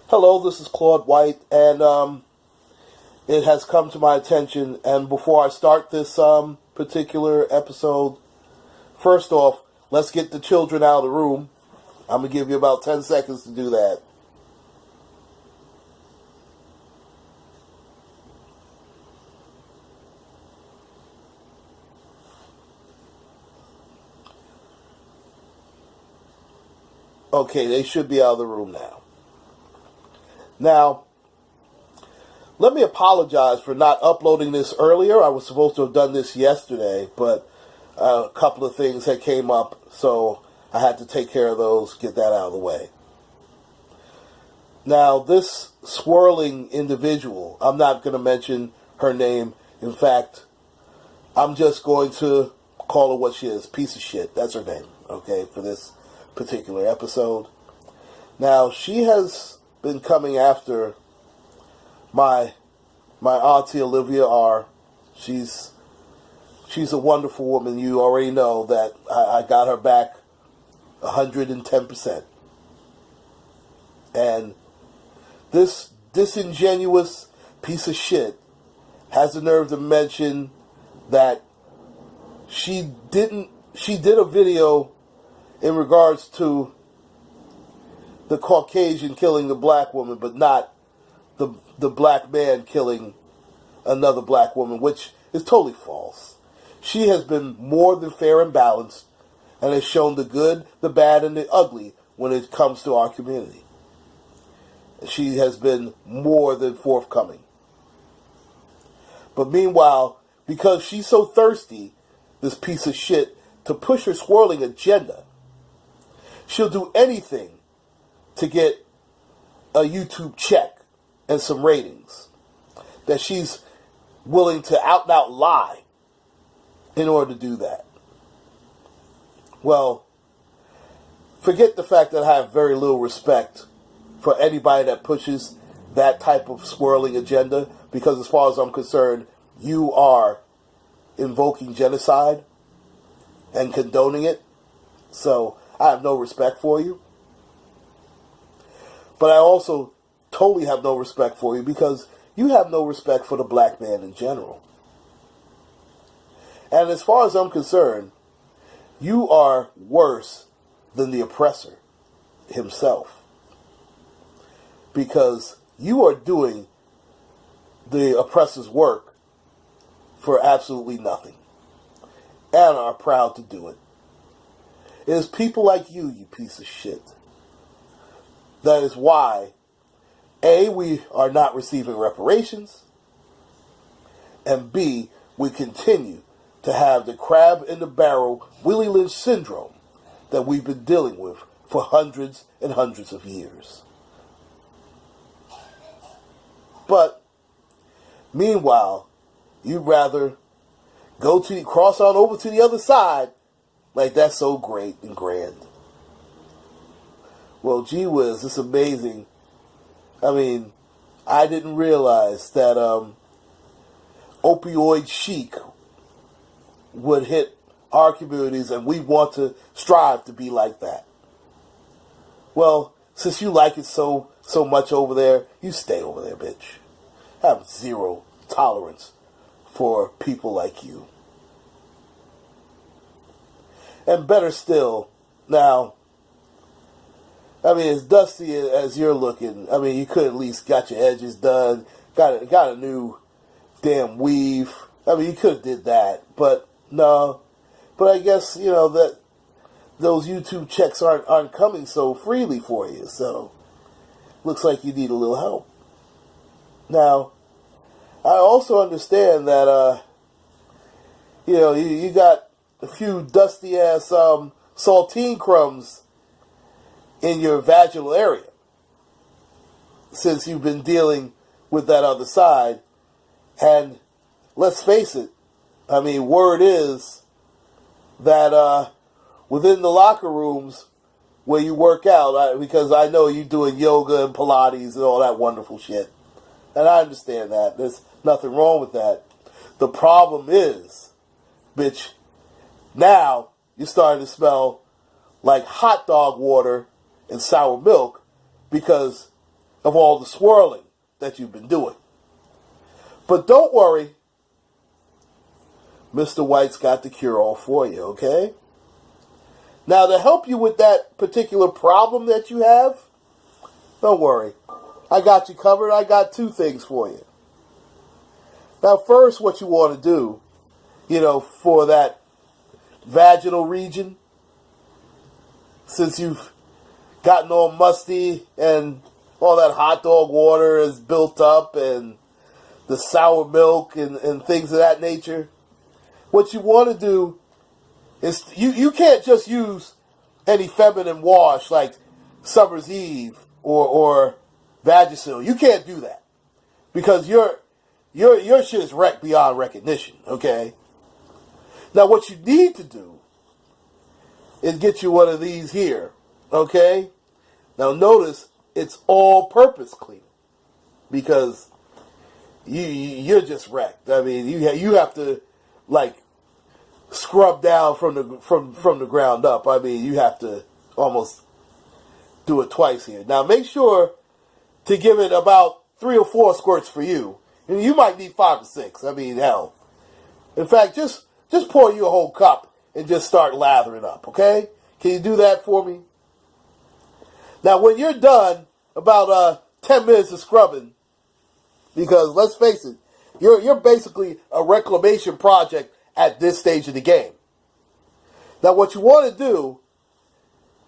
Hello, this is Claude White, and it has come to my attention. And before I start this particular episode, first off, let's get the children out of the room. I'm going to give you about 10 seconds to do that. Okay, they should be out of the room now. Now, let me apologize for not uploading this earlier. I was supposed to have done this yesterday, but a couple of things had came up, so I had to take care of those, get that out of the way. Now, this swirling individual, I'm not going to mention her name. In fact, I'm just going to call her what she is, piece of shit. That's her name, okay, for this particular episode. Now, she has been coming after my auntie Olivia R. She's a wonderful woman. You already know that I got her back 110%. And this disingenuous piece of shit has the nerve to mention that she did a video in regards to the Caucasian killing the black woman, but not the black man killing another black woman, which is totally false. She has been more than fair and balanced, and has shown the good, the bad, and the ugly when it comes to our community. She has been more than forthcoming. But meanwhile, because she's so thirsty, this piece of shit, to push her swirling agenda, she'll do anything to get a YouTube check and some ratings. That she's willing to out and out lie in order to do that. Well, forget the fact that I have very little respect for anybody that pushes that type of swirling agenda, because as far as I'm concerned, you are invoking genocide and condoning it. So I have no respect for you. But I also totally have no respect for you because you have no respect for the black man in general. And as far as I'm concerned, you are worse than the oppressor himself. Because you are doing the oppressor's work for absolutely nothing. And are proud to do it. It is people like you, you piece of shit. That is why, A, we are not receiving reparations, and B, we continue to have the crab in the barrel Willie Lynch syndrome that we've been dealing with for hundreds and hundreds of years. But, meanwhile, you'd rather cross on over to the other side, like that's so great and grand. Well, gee whiz, it's amazing. I mean, I didn't realize that opioid chic would hit our communities, and we want to strive to be like that. Well, since you like it so much over there, you stay over there, bitch. I have zero tolerance for people like you. And better still, now, I mean, as dusty as you're looking, I mean, you could at least got your edges done, got a new damn weave. I mean, you could have did that, but no. But I guess, you know, that those YouTube checks aren't coming so freely for you, so looks like you need a little help. Now, I also understand that, you know, you got a few dusty-ass saltine crumbs in your vaginal area, since you've been dealing with that other side. And let's face it, I mean, word is that within the locker rooms where you work out, because I know you're doing yoga and Pilates and all that wonderful shit, and I understand that. There's nothing wrong with that. The problem is, bitch, now you're starting to smell like hot dog water and sour milk, because of all the swirling that you've been doing. But don't worry, Mr. White's got the cure-all for you, okay? Now, to help you with that particular problem that you have, don't worry. I got you covered. I got two things for you. Now, first, what you want to do, for that vaginal region, since you've gotten all musty and all that hot dog water is built up and the sour milk and things of that nature, what you want to do is you can't just use any feminine wash like Summer's Eve or Vagisil. You can't do that because your shit is wrecked beyond recognition, okay? Now what you need to do is get you one of these here, okay? Now notice it's all-purpose cleaner because you're just wrecked. I mean, you have to like scrub down from the ground up. I mean, you have to almost do it twice here. Now make sure to give it about 3 or 4 squirts for you. And you might need 5 or 6. I mean, hell. In fact, just pour you a whole cup and just start lathering up, okay? Can you do that for me? Now, when you're done, about 10 minutes of scrubbing, because let's face it, you're basically a reclamation project at this stage of the game. Now, what you want to do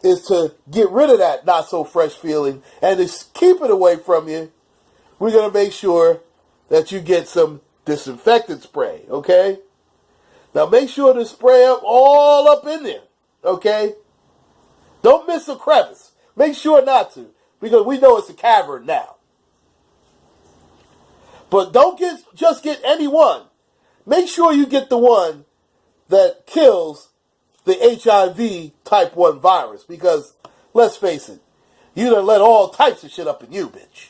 is to get rid of that not-so-fresh feeling and to keep it away from you. We're going to make sure that you get some disinfectant spray, okay? Now, make sure to spray up all up in there, okay? Don't miss a crevice. Make sure not to, because we know it's a cavern now. But don't just get any one. Make sure you get the one that kills the HIV type 1 virus, because let's face it, you done let all types of shit up in you, bitch.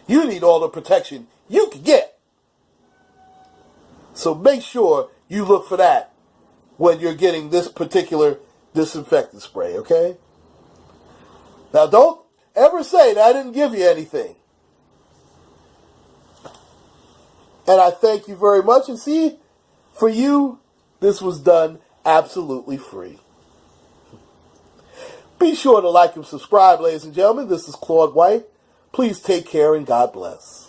You need all the protection you can get. So make sure you look for that when you're getting this particular disinfectant spray, okay? Now don't ever say that I didn't give you anything. And I thank you very much. And see, for you, this was done absolutely free. Be sure to like and subscribe, ladies and gentlemen. This is Claude White. Please take care and God bless.